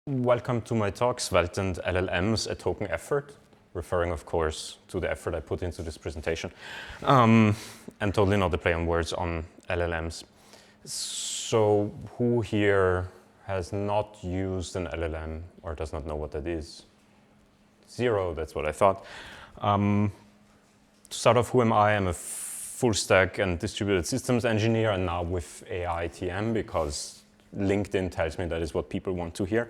Welcome to my talk, Svelte and LLMs, a token effort, referring, of course, to the effort I put into this presentation, and totally not the play on words on LLMs. So who here has not used an LLM or does not know what that is? Zero, that's what I thought. To start off, who am I? I'm a full stack and distributed systems engineer, and now with AI TM because LinkedIn tells me that is what people want to hear.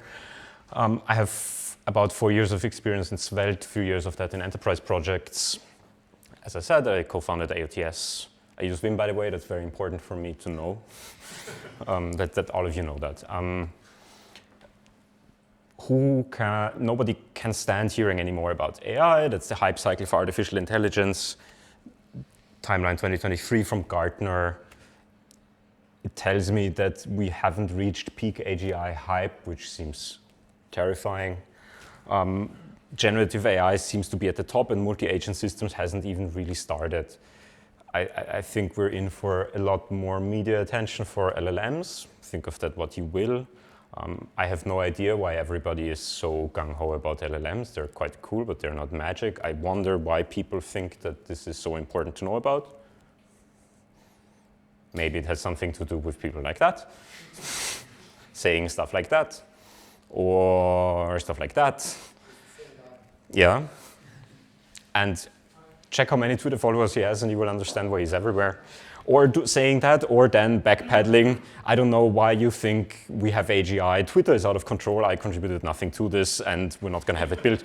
I have about 4 years of experience in Svelte, a few years of that in enterprise projects. As I said, I co-founded AOTS. I use Vim, by the way. That's very important for me to know, that all of you know that. Nobody can stand hearing anymore about AI. That's the hype cycle for artificial intelligence. Timeline 2023 from Gartner. It tells me that we haven't reached peak AGI hype, which seems terrifying. Generative AI seems to be at the top, and multi-agent systems hasn't even really started. I think we're in for a lot more media attention for LLMs. Think of that what you will. I have no idea why everybody is so gung-ho about LLMs. They're quite cool, but they're not magic. I wonder why people think that this is so important to know about. Maybe it has something to do with people like that, saying stuff like that, or stuff like that. Yeah. And check how many Twitter followers he has, and you will understand why he's everywhere. Or saying that, or then backpedaling. I don't know why you think we have AGI. Twitter is out of control. I contributed nothing to this, and we're not going to have it built.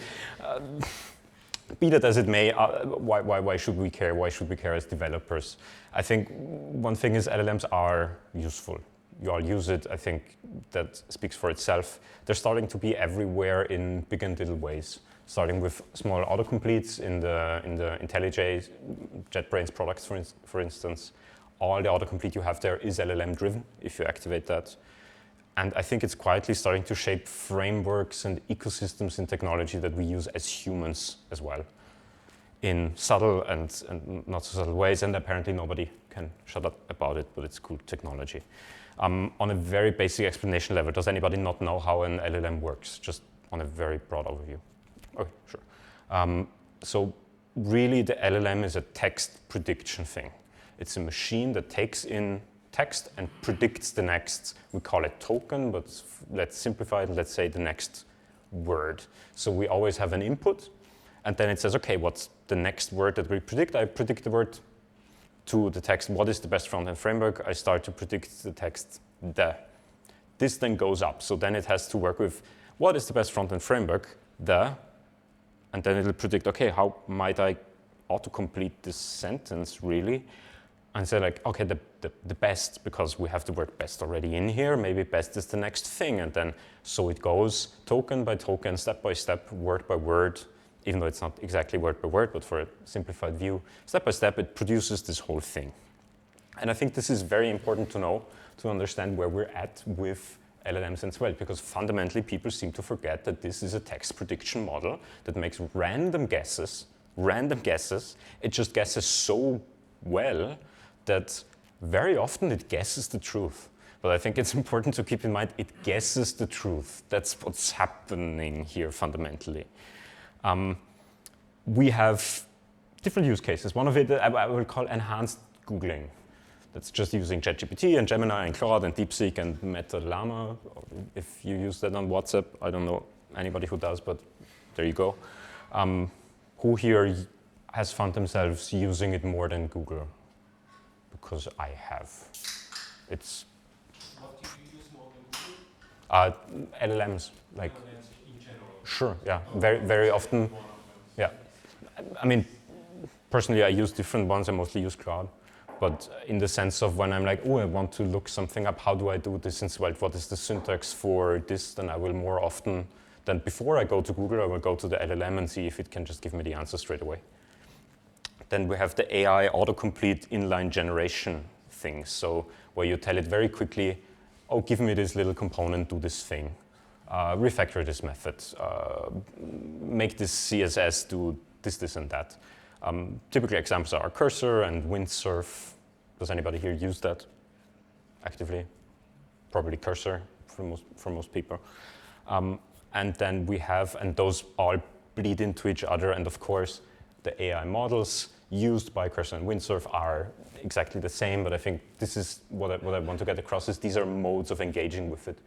Be that as it may, why should we care? Why should we care as developers? I think one thing is LLMs are useful. You all use it. I think that speaks for itself. They're starting to be everywhere in big and little ways. Starting with small autocompletes in the IntelliJ JetBrains products, for instance. All the autocomplete you have there is LLM driven if you activate that. And I think it's quietly starting to shape frameworks and ecosystems in technology that we use as humans as well, in subtle and not so subtle ways. And apparently nobody can shut up about it, but it's cool technology. On a very basic explanation level, does anybody not know how an LLM works? Just on a very broad overview. Okay, sure. So really the LLM is a text prediction thing. It's a machine that takes in text and predicts the next, we call it token, but let's simplify it, let's say the next word. So we always have an input, and then it says, okay, what's the next word that we predict? I predict the word to the text, what is the best front-end framework? I start to predict the text, the. This then goes up, so then it has to work with, what is the best front-end framework? The. And then it'll predict, okay, how might I autocomplete this sentence, really? And say like, okay, the best, because we have the word best already in here, maybe best is the next thing. And then so it goes token by token, step by step, word by word, even though it's not exactly word by word, but for a simplified view, step by step, it produces this whole thing. And I think this is very important to know, to understand where we're at with LLMs and Svelte, because fundamentally people seem to forget that this is a text prediction model that makes random guesses. It just guesses so well that very often it guesses the truth. But I think it's important to keep in mind it guesses the truth. That's what's happening here fundamentally. We have different use cases. One of it I will call enhanced Googling. That's just using ChatGPT and Gemini and Claude and DeepSeek and Meta Llama. If you use that on WhatsApp, I don't know anybody who does, but there you go. Who here has found themselves using it more than Google? Because I have. It's. What do you use more than Google? LLMs, like. LLMs in general. Sure, yeah, very often. Yeah, I mean, personally, I use different ones. I mostly use Claude, but in the sense of when I'm like, oh, I want to look something up. How do I do this in Svelte? What is the syntax for this? Then I will more often than before I go to Google, I will go to the LLM and see if it can just give me the answer straight away. Then we have the AI autocomplete inline generation thing. So where you tell it very quickly, oh, give me this little component, do this thing. Refactor this method. Make this CSS do this, and that. Typical examples are Cursor and Windsurf. Does anybody here use that actively? Probably Cursor for most people. And then we have, and those all bleed into each other. And of course, the AI models used by Cursor and Windsurf are exactly the same. But I think this is what I want to get across is these are modes of engaging with it,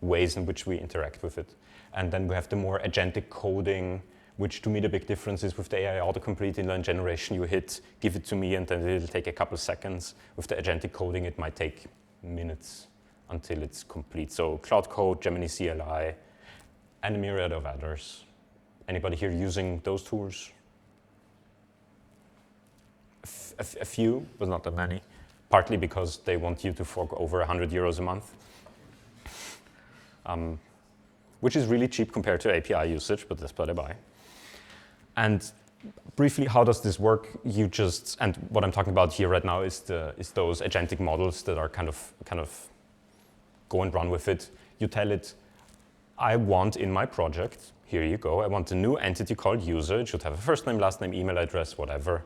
ways in which we interact with it. And then we have the more agentic coding, which to me the big difference is with the AI autocomplete inline generation, you hit, give it to me, and then it'll take a couple seconds. With the agentic coding, it might take minutes until it's complete. So Cloud Code, Gemini CLI, and a myriad of others. Anybody here using those tools? A few, but not that many. Partly because they want you to fork over 100 euros a month. Which is really cheap compared to API usage, but that's by the by. And briefly, how does this work? You just, and what I'm talking about here right now is those agentic models that are kind of go and run with it. You tell it, I want in my project, here you go, I want a new entity called user. It should have a first name, last name, email address, whatever.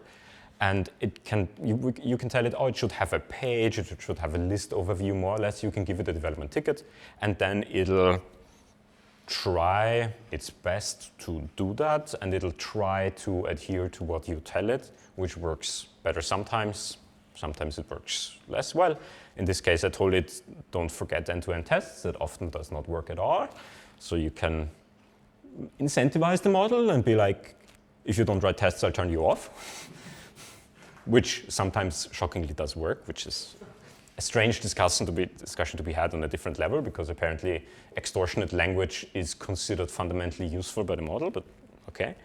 And it can, you can tell it, oh, it should have a page, it should have a list overview, more or less. You can give it a development ticket, and then it'll try its best to do that, and it'll try to adhere to what you tell it, which works better sometimes. Sometimes it works less well. In this case, I told it, don't forget end-to-end tests. That often does not work at all. So you can incentivize the model and be like, if you don't write tests, I'll turn you off. Which sometimes shockingly does work, which is a strange discussion to be had on a different level, because apparently extortionate language is considered fundamentally useful by the model, but okay.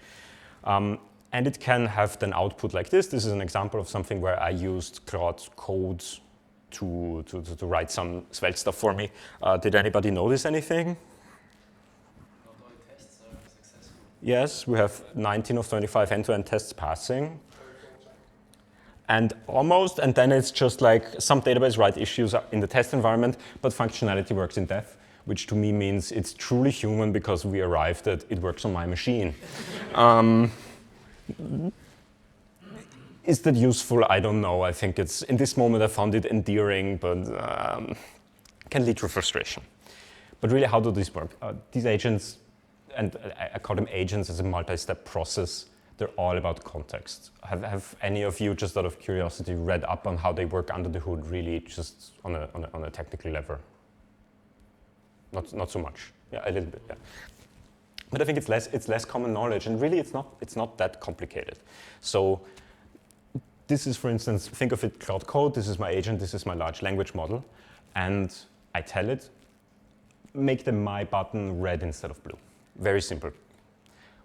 And it can have then output like this. This is an example of something where I used Cloud Code to write some Svelte stuff for me. Did anybody notice anything? Not all tests are successful. Yes, we have 19 of 25 end-to-end tests passing. And almost, and then it's just like some database write issues in the test environment, but functionality works in dev, which to me means it's truly human because we arrived at it works on my machine. Is that useful? I don't know. I think it's, in this moment I found it endearing, but can lead to frustration. But really, how do these work? These agents, and I call them agents as a multi-step process, they're all about context. Have any of you, just out of curiosity, read up on how they work under the hood, really, just on a technical level? Not so much. Yeah, a little bit. Yeah. But I think it's less common knowledge, and really, it's not that complicated. So this is, for instance, think of it Cloud Code. This is my agent. This is my large language model, and I tell it, make the My button red instead of blue. Very simple.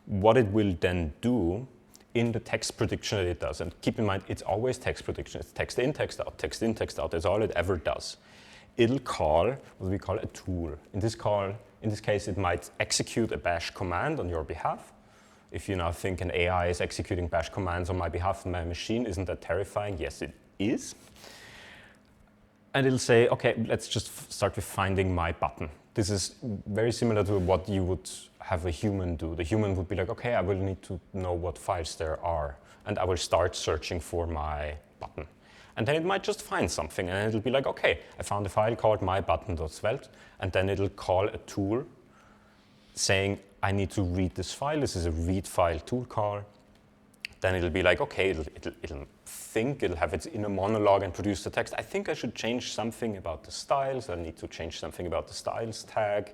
What it will then do in the text prediction that it does, and keep in mind, it's always text prediction. It's text in, text out, text in, text out. That's all it ever does. It'll call what we call a tool. In this case, it might execute a bash command on your behalf. If you now think an AI is executing bash commands on my behalf in my machine, isn't that terrifying? Yes, it is. And it'll say, okay, let's just start with finding my button. This is very similar to what you would have a human do. The human would be like, okay, I will need to know what files there are, and I will start searching for my button. And then it might just find something, and it'll be like, okay, I found a file called mybutton.svelte, and then it'll call a tool saying, I need to read this file. This is a read file tool call. Then it'll be like, okay, it'll think, it'll have its inner monologue and produce the text. I think I should change something about the styles. I need to change something about the styles tag.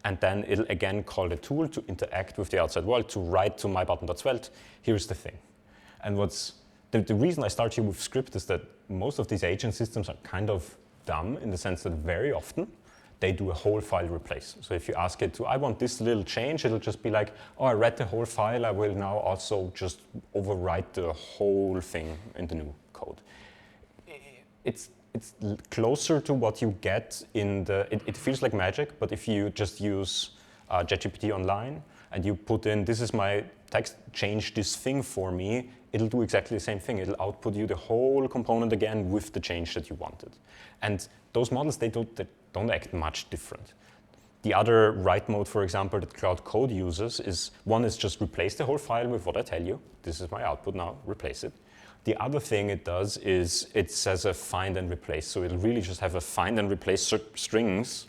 And then it'll again call the tool to interact with the outside world, to write to mybutton.svelte. Here's the thing. And the reason I start here with script is that most of these agent systems are kind of dumb in the sense that very often they do a whole file replace. So if you ask it to, I want this little change, it'll just be like, oh, I read the whole file, I will now also just overwrite the whole thing in the new code. It's closer to what you get in the, it feels like magic, but if you just use ChatGPT online and you put in, this is my text, change this thing for me, it'll do exactly the same thing. It'll output you the whole component again with the change that you wanted. And those models, they don't act much different. The other write mode, for example, that Cloud Code uses is, one is just replace the whole file with what I tell you. This is my output now, replace it. The other thing it does is it says a find and replace. So it'll really just have a find and replace strings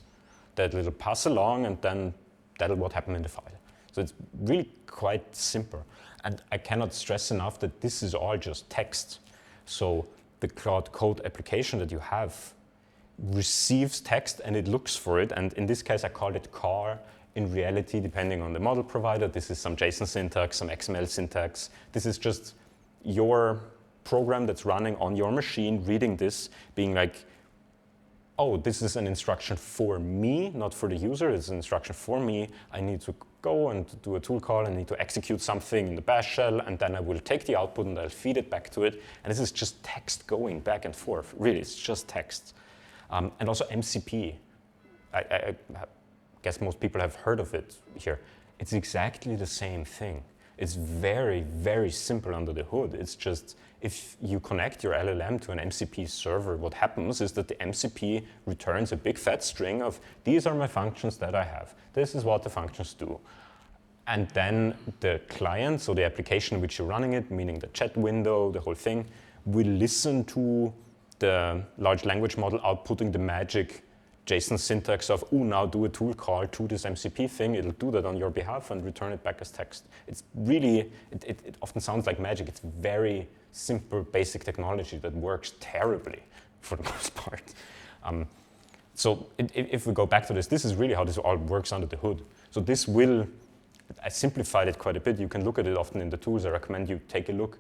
that it'll pass along and then that'll what happened in the file. So it's really quite simple. And I cannot stress enough that this is all just text. So the Cloud Code application that you have receives text and it looks for it. And in this case, I called it car. In reality, depending on the model provider, this is some JSON syntax, some XML syntax. This is just your program that's running on your machine, reading this, being like, oh, this is an instruction for me, not for the user. It's an instruction for me. I need to go and do a tool call. I need to execute something in the bash shell, and then I will take the output and I'll feed it back to it. And this is just text going back and forth. Really, it's just text. And also MCP. I guess most people have heard of it here. It's exactly the same thing. It's very, very simple under the hood. It's just if you connect your LLM to an MCP server, what happens is that the MCP returns a big fat string of these are my functions that I have. This is what the functions do. And then the client, so the application in which you're running it, meaning the chat window, the whole thing, will listen to the large language model outputting the magic JSON syntax of, oh, now do a tool call to this MCP thing. It'll do that on your behalf and return it back as text. It's really, it often sounds like magic. It's very simple, basic technology that works terribly for the most part. So if we go back to this is really how this all works under the hood. So this will, I simplified it quite a bit. You can look at it often in the tools. I recommend you take a look.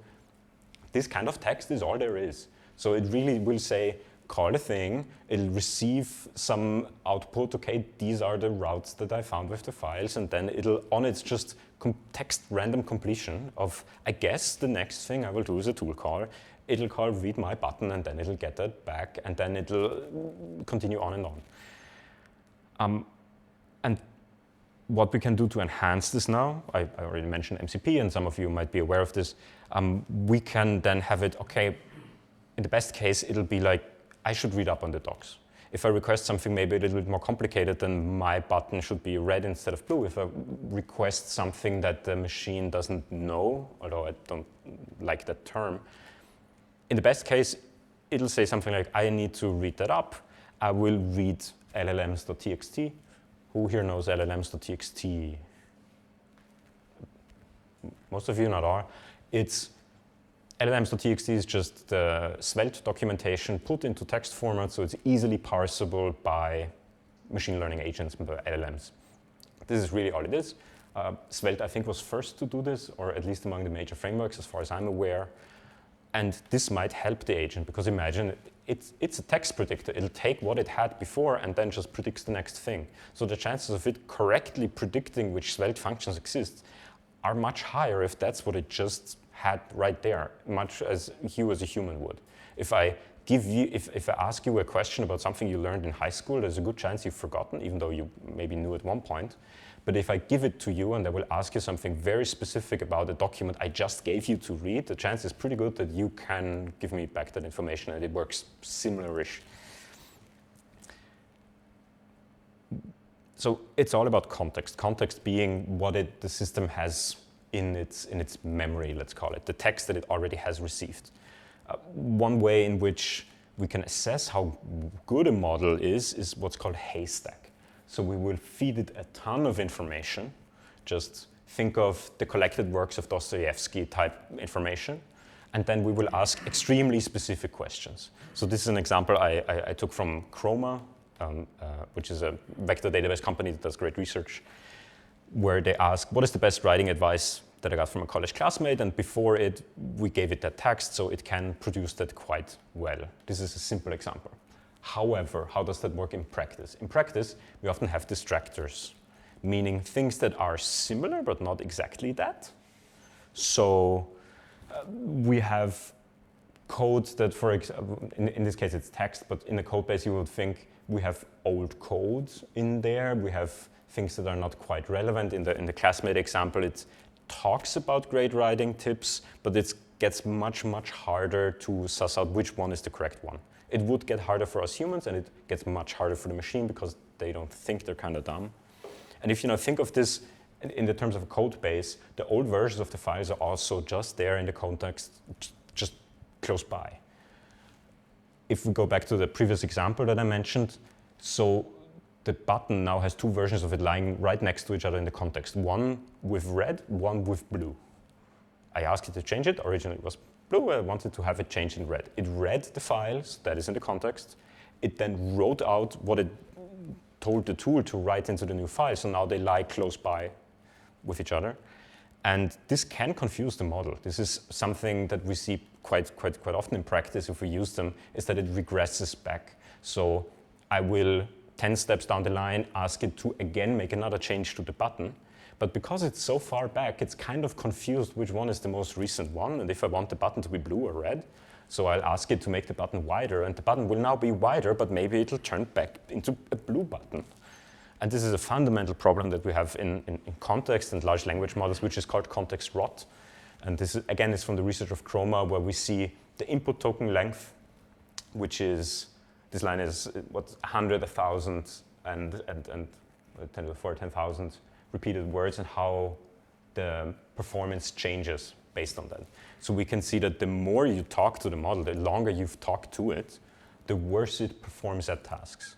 This kind of text is all there is. So it really will say, call a thing, it'll receive some output, okay, these are the routes that I found with the files, and then it'll, on its just text random completion of, I guess the next thing I will do is a tool call, it'll call read my button, and then it'll get that back, and then it'll continue on and on. And what we can do to enhance this now, I already mentioned MCP, and some of you might be aware of this, we can then have it, okay, in the best case, it'll be like, I should read up on the docs. If I request something maybe a little bit more complicated, then my button should be red instead of blue. If I request something that the machine doesn't know, although I don't like that term, in the best case, it'll say something like, I need to read that up. I will read LLMs.txt. Who here knows LLMs.txt? Most of you not are. It's LLMs.txt is just the Svelte documentation put into text format, so it's easily parsable by machine learning agents, by LLMs. This is really all it is. Svelte, I think, was first to do this, or at least among the major frameworks, as far as I'm aware. And this might help the agent, because imagine it's a text predictor. It'll take what it had before and then just predicts the next thing. So the chances of it correctly predicting which Svelte functions exist are much higher if that's what it just had right there, much as you as a human would. If I ask you a question about something you learned in high school, there's a good chance you've forgotten, even though you maybe knew at one point. But if I give it to you and I will ask you something very specific about a document I just gave you to read, the chance is pretty good that you can give me back that information, and it works similar-ish. So it's all about context. Context being what the system has in its memory, let's call it, the text that it already has received. One way in which we can assess how good a model is what's called haystack. So we will feed it a ton of information. Just think of the collected works of Dostoevsky type information, and then we will ask extremely specific questions. So this is an example I took from Chroma, which is a vector database company that does great research, where they ask, what is the best writing advice that I got from a college classmate? And before it, we gave it that text, so it can produce that quite well. This is a simple example. However, how does that work in practice? In practice, we often have distractors, meaning things that are similar, but not exactly that. So we have code that, for example, in this case it's text, but in the code base you would think we have old codes in there. We have things that are not quite relevant. In the classmate example, it talks about great writing tips, but it gets much, much harder to suss out which one is the correct one. It would get harder for us humans, and it gets much harder for the machine because they don't think, they're kind of dumb. And if you think of this in the terms of a code base, the old versions of the files are also just there in the context, just close by. If we go back to the previous example that I mentioned, so the button now has two versions of it lying right next to each other in the context. One with red, one with blue. I asked it to change it. Originally it was blue. I wanted to have it changed in red. It read the files that is in the context. It then wrote out what it told the tool to write into the new file. So now they lie close by with each other. And this can confuse the model. This is something that we see quite often in practice if we use them, is that it regresses back. So I will 10 steps down the line ask it to again make another change to the button. But because it's so far back, it's kind of confused which one is the most recent one, and if I want the button to be blue or red. So I'll ask it to make the button wider, and the button will now be wider, but maybe it'll turn back into a blue button. And this is a fundamental problem that we have in context and large language models, which is called context rot. And this, again, is from the research of Chroma, where we see the input token length, which is, this line is what, 100, 1,000, and 10 to the 4, 10,000 repeated words, and how the performance changes based on that. So we can see that the more you talk to the model, the longer you've talked to it, the worse it performs at tasks.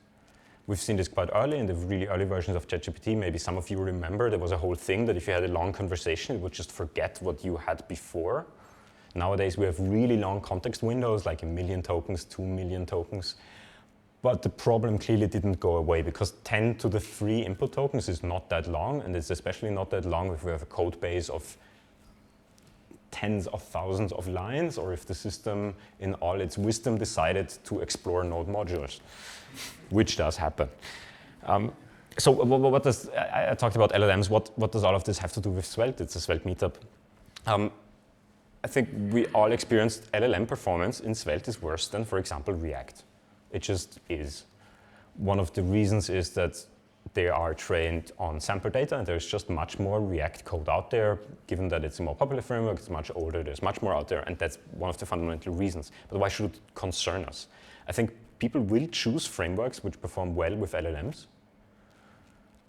We've seen this quite early in the really early versions of ChatGPT. Maybe some of you remember there was a whole thing that if you had a long conversation, it would just forget what you had before. Nowadays, we have really long context windows, like 1 million tokens, 2 million tokens. But the problem clearly didn't go away, because 10 to the 3 input tokens is not that long, and it's especially not that long if we have a code base of tens of thousands of lines, or if the system in all its wisdom decided to explore node modules, which does happen. So what does, I talked about LLMs, what does all of this have to do with Svelte? It's a Svelte meetup. I think we all experienced LLM performance in Svelte is worse than, for example, React. It just is. One of the reasons is that they are trained on sample data, and there's just much more React code out there. Given that it's a more popular framework, it's much older, there's much more out there, and that's one of the fundamental reasons. But why should it concern us? I think people will choose frameworks which perform well with LLMs.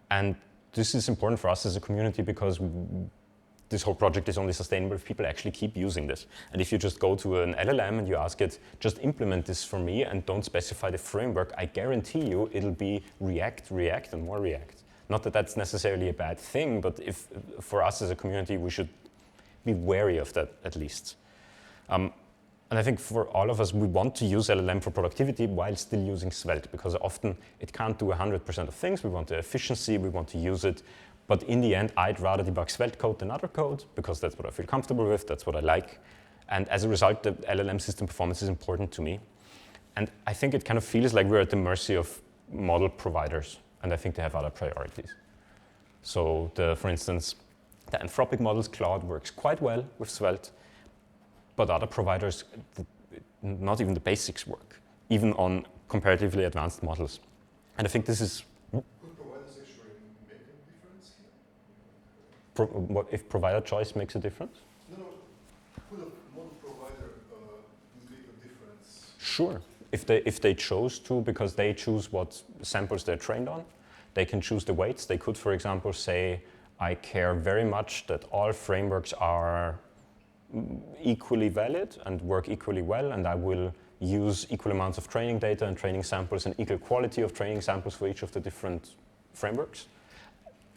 And this is important for us as a community, because this whole project is only sustainable if people actually keep using this. And if you just go to an LLM and you ask it, just implement this for me and don't specify the framework, I guarantee you it'll be React, React, and more React. Not that that's necessarily a bad thing, but if for us as a community, we should be wary of that at least. And I think for all of us, we want to use LLM for productivity while still using Svelte, because often it can't do 100% of things. We want the efficiency, we want to use it. But in the end, I'd rather debug Svelte code than other code, because that's what I feel comfortable with, that's what I like. And as a result, the LLM system performance is important to me. And I think it kind of feels like we're at the mercy of model providers, and I think they have other priorities. So for instance, the Anthropic models, Claude, works quite well with Svelte, but other providers, not even the basics work, even on comparatively advanced models. And I think this is... What if provider choice makes a difference? No. Could a model provider make a difference? Sure. If they chose to, because they choose what samples they're trained on, they can choose the weights. They could, for example, say, I care very much that all frameworks are equally valid and work equally well, and I will use equal amounts of training data and training samples and equal quality of training samples for each of the different frameworks,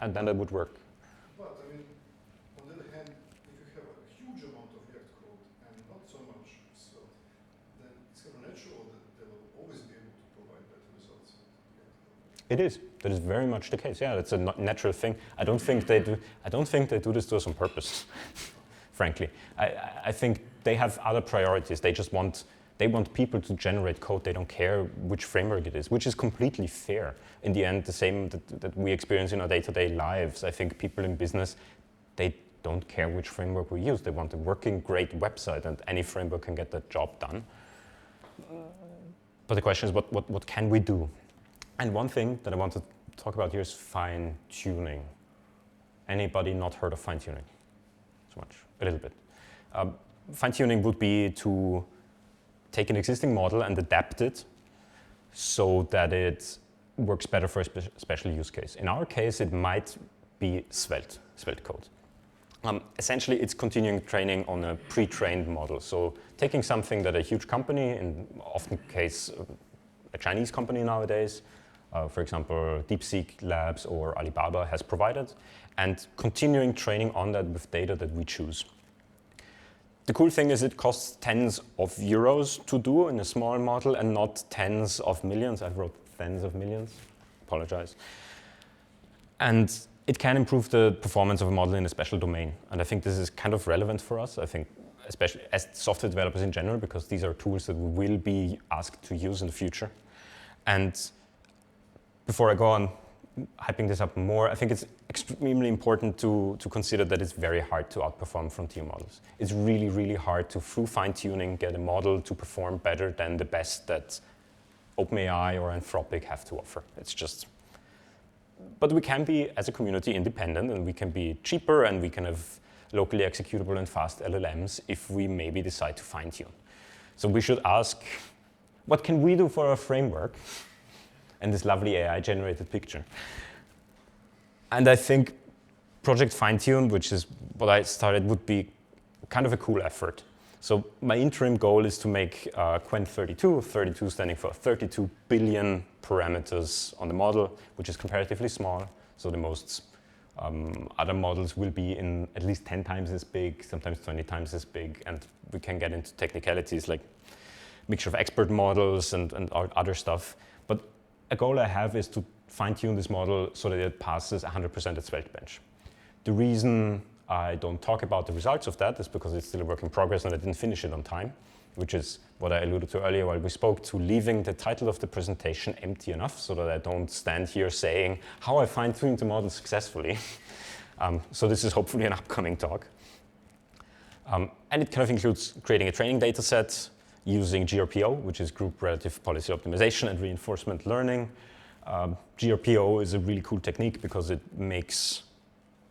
and then that would work. But I mean, on the other hand, if you have a huge amount of React code and not so much Svelte, then it's kind of natural that they will always be able to provide better results. It is. That is very much the case. Yeah, it's a natural thing. I don't think they do this to us on purpose. Frankly, I think they have other priorities. They want people to generate code. They don't care which framework it is, which is completely fair. In the end, the same that we experience in our day-to-day lives. I think people in business, they don't care which framework we use. They want a working, great website, and any framework can get that job done. But the question is, what can we do? And one thing that I want to talk about here is fine-tuning. Anybody not heard of fine-tuning? So much, a little bit. Fine-tuning would be to take an existing model and adapt it so that it works better for a special use case. In our case, it might be Svelte code. Essentially, it's continuing training on a pre-trained model. So taking something that a huge company, in often case a Chinese company nowadays, for example, DeepSeek Labs or Alibaba has provided, and continuing training on that with data that we choose. The cool thing is it costs tens of euros to do in a small model and not tens of millions. I wrote tens of millions, apologize. And it can improve the performance of a model in a special domain. And I think this is kind of relevant for us, I think, especially as software developers in general, because these are tools that we will be asked to use in the future. And before I go on hyping this up more, I think it's extremely important to consider that it's very hard to outperform frontier models. It's really, really hard to, through fine-tuning, get a model to perform better than the best that OpenAI or Anthropic have to offer. It's just, but we can be, as a community, independent, and we can be cheaper, and we can have locally executable and fast LLMs if we maybe decide to fine-tune. So we should ask, what can we do for our framework? And this lovely AI-generated picture. And I think Project Fine-Tune, which is what I started, would be kind of a cool effort. So my interim goal is to make Qwen 32, 32 standing for 32 billion parameters on the model, which is comparatively small. So the most other models will be in at least 10 times as big, sometimes 20 times as big, and we can get into technicalities like mixture of expert models and other stuff. But a goal I have is to fine-tune this model so that it passes 100% at Svelte-bench. The reason I don't talk about the results of that is because it's still a work in progress and I didn't finish it on time, which is what I alluded to earlier while we spoke, to leaving the title of the presentation empty enough so that I don't stand here saying how I fine-tuned the model successfully. So this is hopefully an upcoming talk. And it kind of includes creating a training data set, using GRPO, which is Group Relative Policy Optimization and Reinforcement Learning. GRPO is a really cool technique because it makes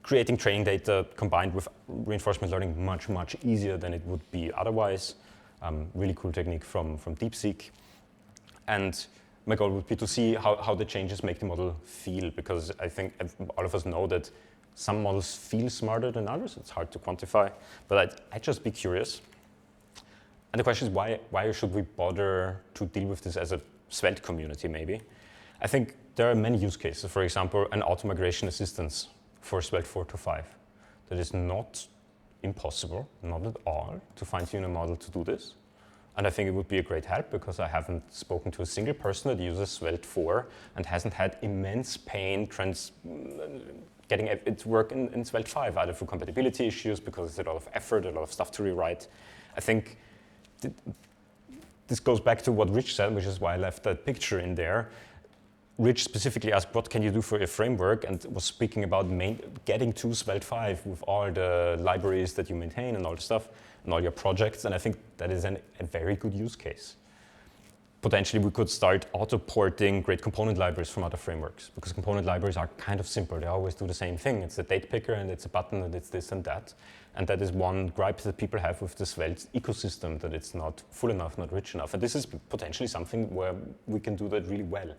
creating training data combined with reinforcement learning much, much easier than it would be otherwise. Really cool technique from DeepSeek. And my goal would be to see how the changes make the model feel, because I think all of us know that some models feel smarter than others. It's hard to quantify, but I'd just be curious. And the question is, why should we bother to deal with this as a Svelte community, maybe? I think there are many use cases. For example, an auto-migration assistance for Svelte 4 to 5. That is not impossible, not at all, to fine-tune a model to do this. And I think it would be a great help, because I haven't spoken to a single person that uses Svelte 4 and hasn't had immense pain getting it to work in Svelte 5, either for compatibility issues, because it's a lot of effort, a lot of stuff to rewrite. I think this goes back to what Rich said, which is why I left that picture in there. Rich specifically asked, what can you do for your framework? And was speaking about getting to Svelte 5 with all the libraries that you maintain and all the stuff and all your projects. And I think that is a very good use case. Potentially, we could start auto-porting great component libraries from other frameworks, because component libraries are kind of simple. They always do the same thing. It's a date picker, and it's a button, and it's this and that. And that is one gripe that people have with the Svelte ecosystem, that it's not full enough, not rich enough. And this is potentially something where we can do that really well.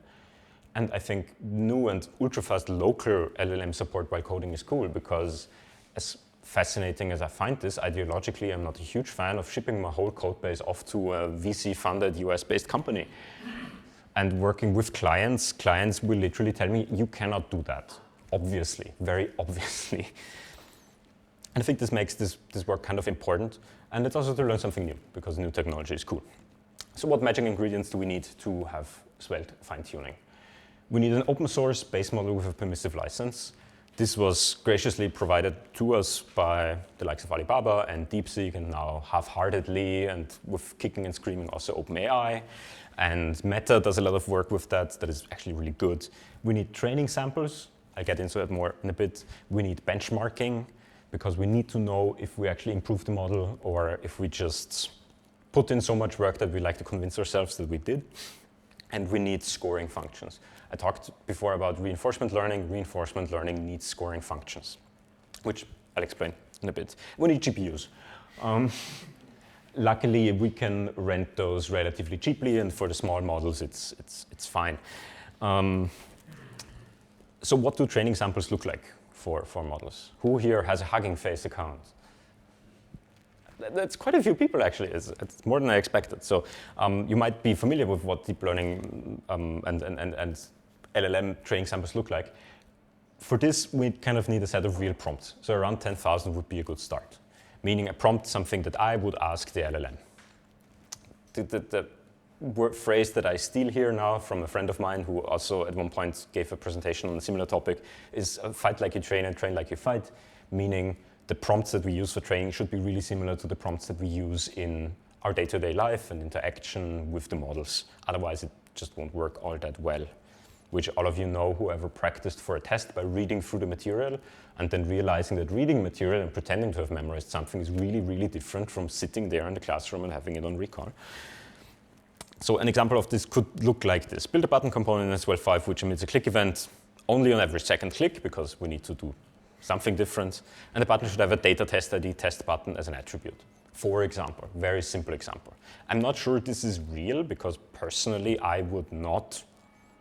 And I think new and ultra-fast local LLM support while coding is cool, because as fascinating as I find this, ideologically, I'm not a huge fan of shipping my whole code base off to a VC-funded US-based company. And working with clients will literally tell me, you cannot do that, obviously, very obviously. And I think this makes this work kind of important. And it's also to learn something new, because new technology is cool. So what magic ingredients do we need to have Svelte fine-tuning? We need an open source base model with a permissive license. This was graciously provided to us by the likes of Alibaba and DeepSeek, and now half-heartedly and with kicking and screaming also OpenAI. And Meta does a lot of work with that. That is actually really good. We need training samples. I'll get into that more in a bit. We need benchmarking, because we need to know if we actually improve the model or if we just put in so much work that we like to convince ourselves that we did. And we need scoring functions. I talked before about reinforcement learning. Reinforcement learning needs scoring functions, which I'll explain in a bit. We need GPUs. Luckily, we can rent those relatively cheaply, and for the small models, it's fine. So what do training samples look like for models? Who here has a Hugging Face account? That's quite a few people, actually. It's more than I expected. So you might be familiar with what deep learning and LLM training samples look like. For this, we kind of need a set of real prompts. So around 10,000 would be a good start, meaning a prompt, something that I would ask the LLM. The word phrase that I steal here now from a friend of mine who also at one point gave a presentation on a similar topic is fight like you train and train like you fight, meaning the prompts that we use for training should be really similar to the prompts that we use in our day-to-day life and interaction with the models. Otherwise, it just won't work all that well, which all of you know who ever practiced for a test by reading through the material and then realizing that reading material and pretending to have memorized something is really, really different from sitting there in the classroom and having it on recall. So an example of this could look like this. Build a button component in Svelte 5 which emits a click event only on every second click because we need to do something different. And the button should have a data test ID test button as an attribute. For example, very simple example. I'm not sure this is real because personally I would not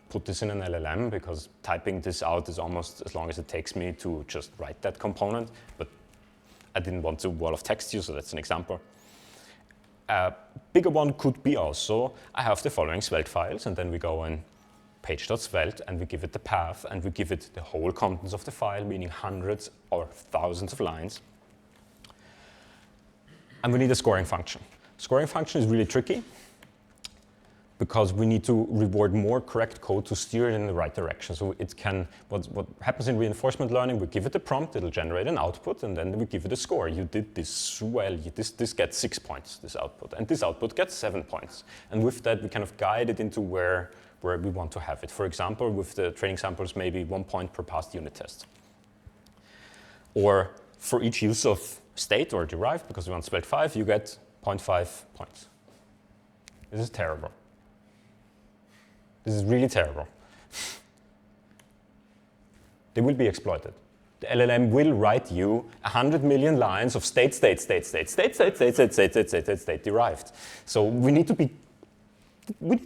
put this in an LLM because typing this out is almost as long as it takes me to just write that component. But I didn't want to wall of text you, so that's an example. A bigger one could be also, I have the following Svelte files, and then we go in page.svelte, and we give it the path, and we give it the whole contents of the file, meaning hundreds or thousands of lines. And we need a scoring function. Scoring function is really tricky because we need to reward more correct code to steer it in the right direction. So it can, what happens in reinforcement learning, we give it a prompt, it'll generate an output, and then we give it a score. You did this well, this gets 6 points, this output, and this output gets 7 points. And with that, we kind of guide it into where we want to have it. For example, with the training samples, maybe 1 point per passed unit test. Or for each use of state or derived, because we want Svelte 5, you get 0.5 points. This is terrible. This is really terrible. They will be exploited. The LLM will write you 100 million lines of state derived. So we need to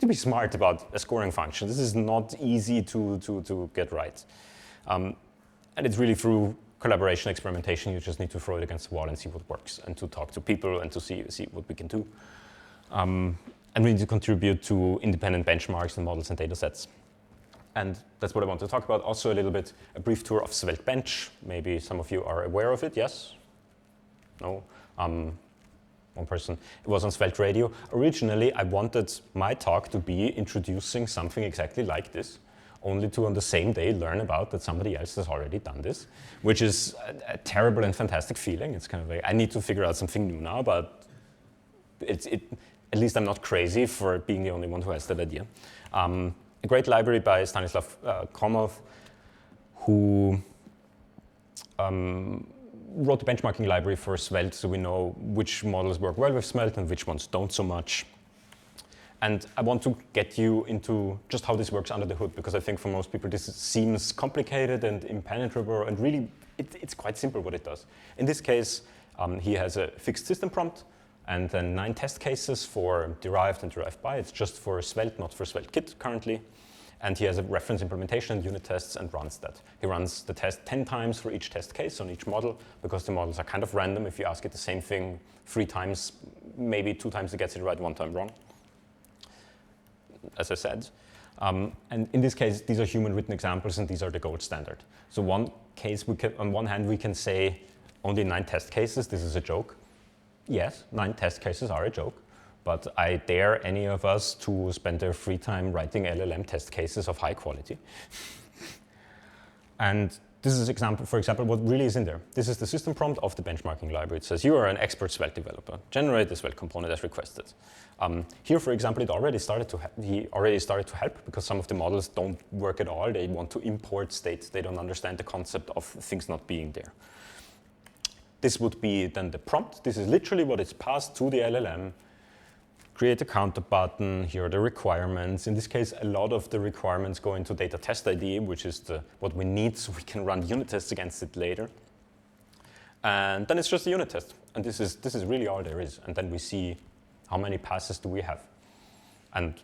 be smart about a scoring function. This is not easy to get right. And it's really through collaboration, experimentation. You just need to throw it against the wall and see what works, and to talk to people and to see what we can do. And we need to contribute to independent benchmarks and models and data sets. And that's what I want to talk about. Also a little bit, a brief tour of Svelte-bench. Maybe some of you are aware of it, yes? No? One person, it was on Svelte Radio. Originally, I wanted my talk to be introducing something exactly like this, only to on the same day learn about that somebody else has already done this, which is a terrible and fantastic feeling. It's kind of like, I need to figure out something new now, but at least I'm not crazy for being the only one who has that idea. A great library by Stanislav Komov, who wrote the benchmarking library for Svelte, so we know which models work well with Svelte and which ones don't so much. And I want to get you into just how this works under the hood, because I think for most people this seems complicated and impenetrable, and really it's quite simple what it does. In this case, he has a fixed system prompt, and then 9 test cases for derived and derived by. It's just for Svelte, not for SvelteKit currently. And he has a reference implementation and unit tests and runs that. He runs the test 10 times for each test case on each model, because the models are kind of random. If you ask it the same thing 3 times, maybe 2 times it gets it right, 1 time wrong, as I said. And in this case, these are human-written examples, and these are the gold standard. So one case, on one hand, we can say only 9 test cases. This is a joke. Yes, 9 test cases are a joke, but I dare any of us to spend their free time writing LLM test cases of high quality. And this is for example, what really is in there. This is the system prompt of the benchmarking library. It says, you are an expert Svelte developer. Generate the Svelte component as requested. Here, for example, he already started to help, because some of the models don't work at all. They want to import states. They don't understand the concept of things not being there. This would be then the prompt. This is literally what is passed to the LLM. Create a counter button. Here are the requirements. In this case, a lot of the requirements go into data test ID, which is what we need so we can run unit tests against it later. And then it's just a unit test. And this is really all there is. And then we see how many passes do we have. And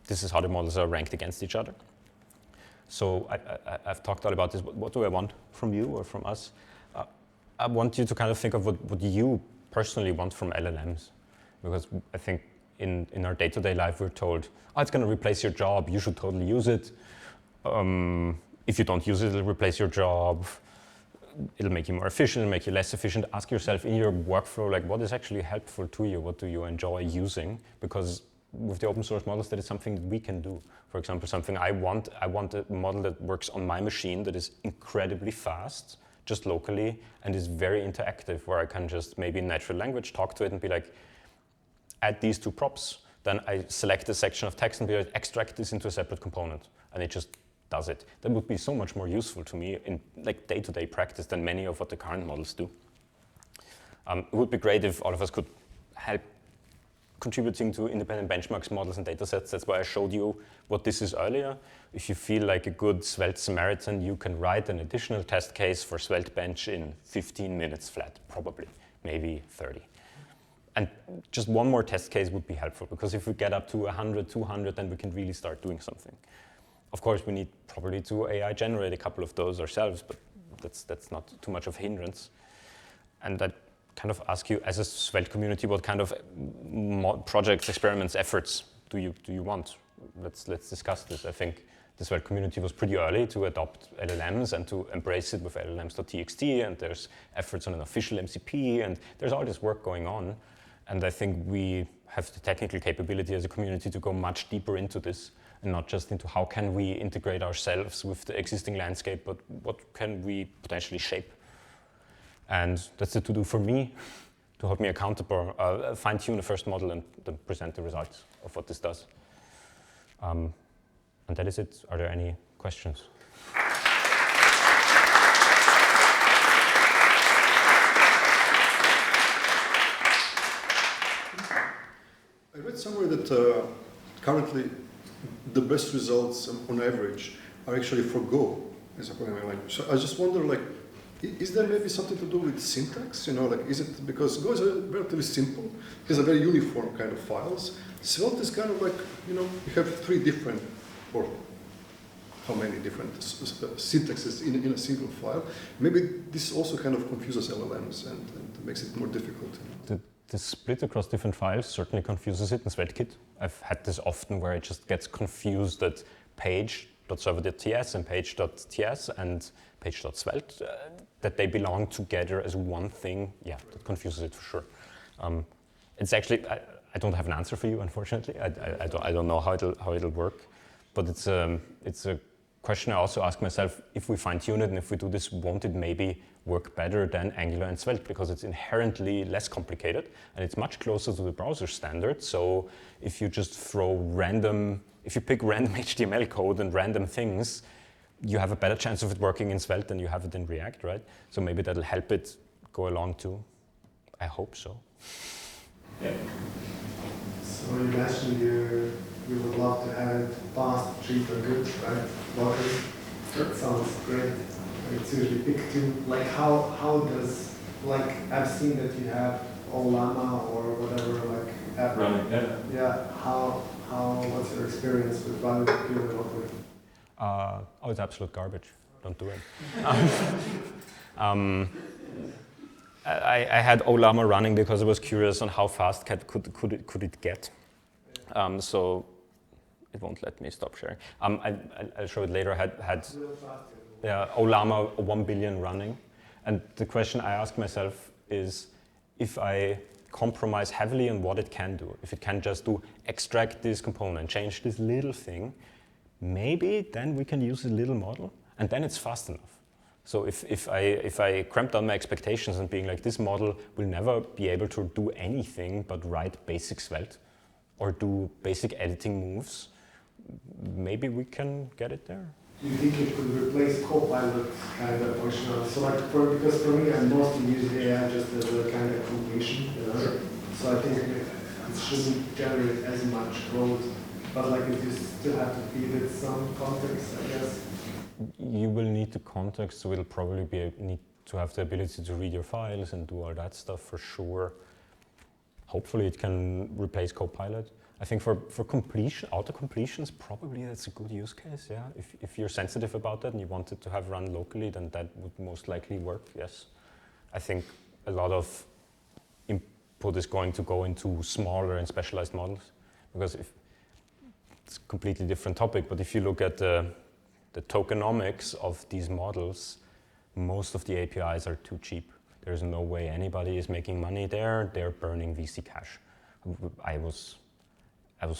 this is how the models are ranked against each other. So I've talked all about this. What do I want from you or from us? I want you to kind of think of what you personally want from LLMs, because I think in our day-to-day life we're told, oh, it's going to replace your job, you should totally use it. If you don't use it, it'll replace your job. It'll make you more efficient, it'll make you less efficient. Ask yourself in your workflow, like, what is actually helpful to you? What do you enjoy using? Because with the open source models, that is something that we can do. For example, something I want a model that works on my machine that is incredibly fast, just locally, and is very interactive, where I can just maybe in natural language talk to it and be like, add these 2 props. Then I select a section of text and be like, extract this into a separate component, and it just does it. That would be so much more useful to me in like day-to-day practice than many of what the current models do. It would be great if all of us could help contributing to independent benchmarks, models, and datasets. That's why I showed you what this is earlier. If you feel like a good Svelte Samaritan, you can write an additional test case for Svelte-bench in 15 minutes flat, probably, maybe 30. And just one more test case would be helpful, because if we get up to 100, 200, then we can really start doing something. Of course, we need probably to AI generate a couple of those ourselves, but that's not too much of a hindrance. And I kind of ask you, as a Svelte community, what kind of projects, experiments, efforts do you want? Let's discuss this. I think the Svelte community was pretty early to adopt LLMs and to embrace it with LLMs.txt, and there's efforts on an official MCP, and there's all this work going on. And I think we have the technical capability as a community to go much deeper into this, and not just into how can we integrate ourselves with the existing landscape, but what can we potentially shape. And that's the to-do for me, to hold me accountable, fine-tune the first model and then present the results of what this does. And that is it. Are there any questions? I read somewhere that currently the best results on average are actually for Go as a programming language. So I just wonder, like, is there maybe something to do with syntax? You know, like, is it because Go is relatively simple, has a very uniform kind of files. Svelte is kind of like, you know, you have 3 different, or how many different syntaxes in a single file. Maybe this also kind of confuses LLMs and makes it more difficult. The split across different files certainly confuses it in SvelteKit. I've had this often where it just gets confused that page.server.ts and page.ts and page.svelte, that they belong together as one thing. Yeah, that confuses it for sure. It's actually, I don't have an answer for you, unfortunately. I don't know how it'll work, but it's a question I also ask myself: if we fine-tune it and if we do this, won't it maybe work better than Angular and Svelte, because it's inherently less complicated and it's much closer to the browser standard. So if you just if you pick random HTML code and random things, you have a better chance of it working in Svelte than you have it in React, right? So maybe that'll help it go along too. I hope so. Yeah. So you mentioned you would love to have it fast, cheap, and good, right? Local. That sounds great. It's usually big too. Like how does, like, I've seen that you have Olama or whatever, like app running. Yeah. What's your experience with running the computer locally? It's absolute garbage. Don't do it. I had Olama running because I was curious on how fast could it get. So it won't let me stop sharing. I'll show it later. I had Olama 1 billion running. And the question I ask myself is, if I compromise heavily on what it can do, if it can just extract this component, change this little thing, maybe then we can use a little model, and then it's fast enough. So if I cramp down my expectations and being like, this model will never be able to do anything but write basic Svelte or do basic editing moves, maybe we can get it there. Do you think it could replace Copilot kind of functionality? So like, because for me, I mostly use AI just as a kind of completion, you know? So I think it shouldn't generate as much code, but like you still have to feed it some context, I guess. You will need the context, so it'll probably need to have the ability to read your files and do all that stuff for sure. Hopefully it can replace Copilot. I think for completion, auto-completions, probably that's a good use case, yeah. If you're sensitive about that and you want it to have run locally, then that would most likely work, yes. I think a lot of input is going to go into smaller and specialized models, because it's a completely different topic, but if you look at the the tokenomics of these models, most of the APIs are too cheap. There's no way anybody is making money there. They're burning VC cash. I was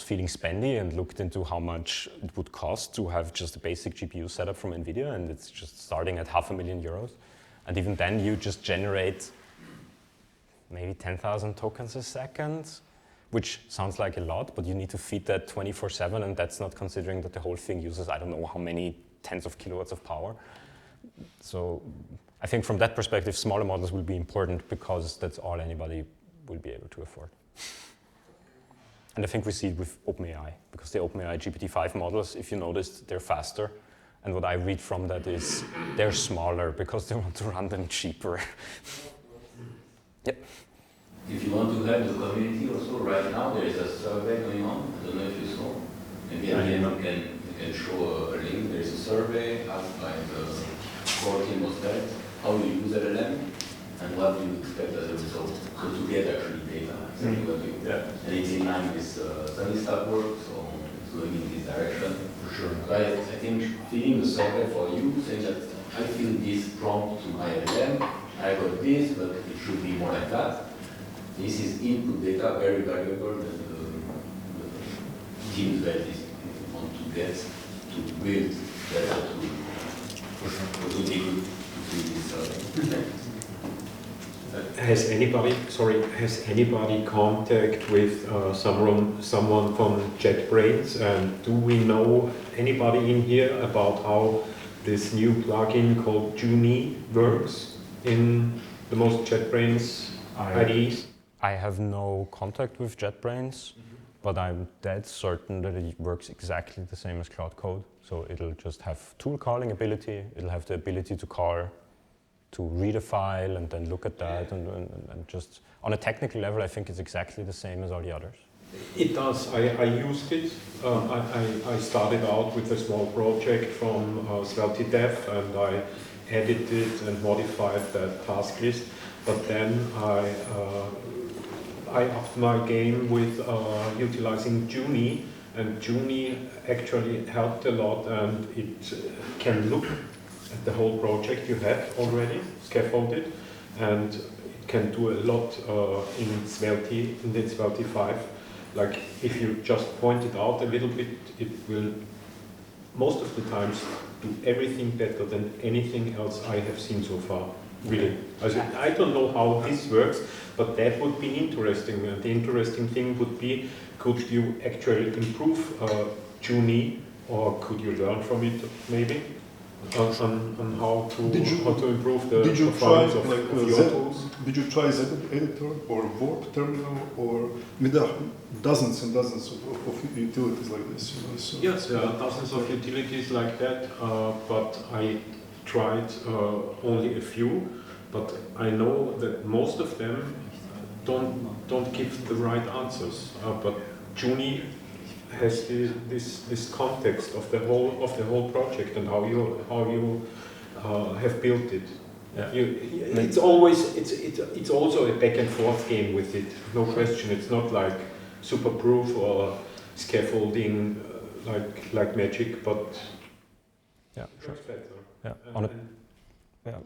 feeling spendy and looked into how much it would cost to have just a basic GPU setup from NVIDIA, and it's just starting at €500,000. And even then you just generate maybe 10,000 tokens a second, which sounds like a lot, but you need to feed that 24/7, and that's not considering that the whole thing uses, I don't know how many tens of kilowatts of power. So I think from that perspective, smaller models will be important because that's all anybody will be able to afford. And I think we see it with OpenAI, because the OpenAI GPT-5 models, if you noticed, they're faster. And what I read from that is they're smaller because they want to run them cheaper. Yep. If you want to help the community also, right now there is a survey going on. I don't know if you saw. Maybe at the end you can show a link. There is a survey asked by the core team of Svelte. How do you use LLM and what do you expect as a result? So to get actually data. And it's in line with study staff work, so it's going in this direction. For sure. So I think filling the survey for you, saying that I fill this prompt to my LLM, I got this, but it should be more like that. This is input data, very valuable that the team that is want to get to build data to do this survey. Has anybody contact with someone from JetBrains, and do we know anybody in here about how this new plugin called Juni works in the most JetBrains IDEs? I have no contact with JetBrains, but I'm dead certain that it works exactly the same as Cloud Code. So it'll just have tool calling ability, it'll have the ability to call, to read a file and then look at that, and just on a technical level, I think it's exactly the same as all the others. It does. I used it. I started out with a small project from Svelte Dev, and I edited and modified that task list. But then I upped my game with utilizing Juni, and Juni actually helped a lot, and it can look at the whole project you have already scaffolded, and it can do a lot in the Svelte 5. Like if you just point it out a little bit, it will most of the times do everything better than anything else I have seen so far. Really. I don't know how this works, but that would be interesting. And the interesting thing would be, could you actually improve Juni, or could you learn from it maybe? On how to improve the performance of your tools? Did you try Zed editor or Warp terminal, or there are dozens and dozens of utilities like this? So Yes, there are dozens of utilities like that, but I tried only a few. But I know that most of them don't give the right answers. But Juni has this context of the whole project and how you have built it. Yeah. It's also a back and forth game with it. No question. It's not like super proof or scaffolding like magic, but yeah, sure. Better. Yeah.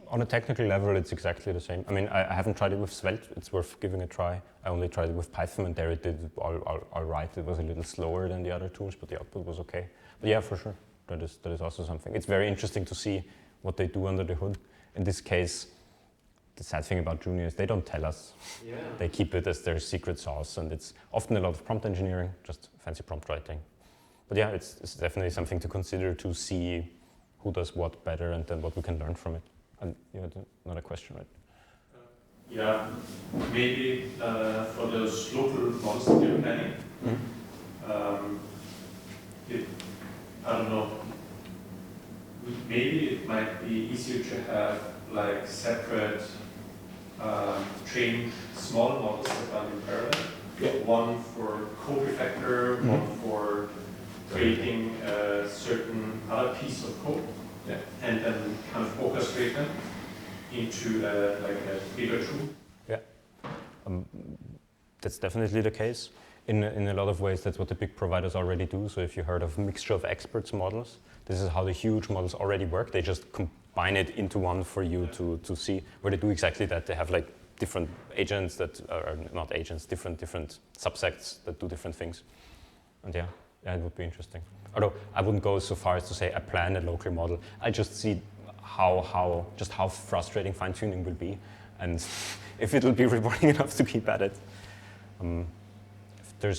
On a technical level, it's exactly the same. I mean, I haven't tried it with Svelte. It's worth giving a try. I only tried it with Python, and there it did all right. It was a little slower than the other tools, but the output was okay. But yeah, for sure, that is also something. It's very interesting to see what they do under the hood. In this case, the sad thing about Juni is they don't tell us. Yeah. They keep it as their secret sauce, and it's often a lot of prompt engineering, just fancy prompt writing. But yeah, it's definitely something to consider, to see who does what better and then what we can learn from it. And you had another question, right? Yeah, maybe for those local models that you're planning, I don't know, maybe it might be easier to have like separate trained small models that run in parallel. Yeah. One for code refactor, one for creating a certain other piece of code. Yeah. And then kind of orchestrate them into like a bigger tool. Yeah, that's definitely the case. in a lot of ways, that's what the big providers already do. So if you heard of mixture of experts models, this is how the huge models already work. They just combine it into one for you to see, where they do exactly that. They have like different agents that are not agents, different subsets that do different things. And yeah, it would be interesting. Although I wouldn't go so far as to say I plan a local model. I just see how frustrating fine-tuning will be, and if it will be rewarding enough to keep at it. If there's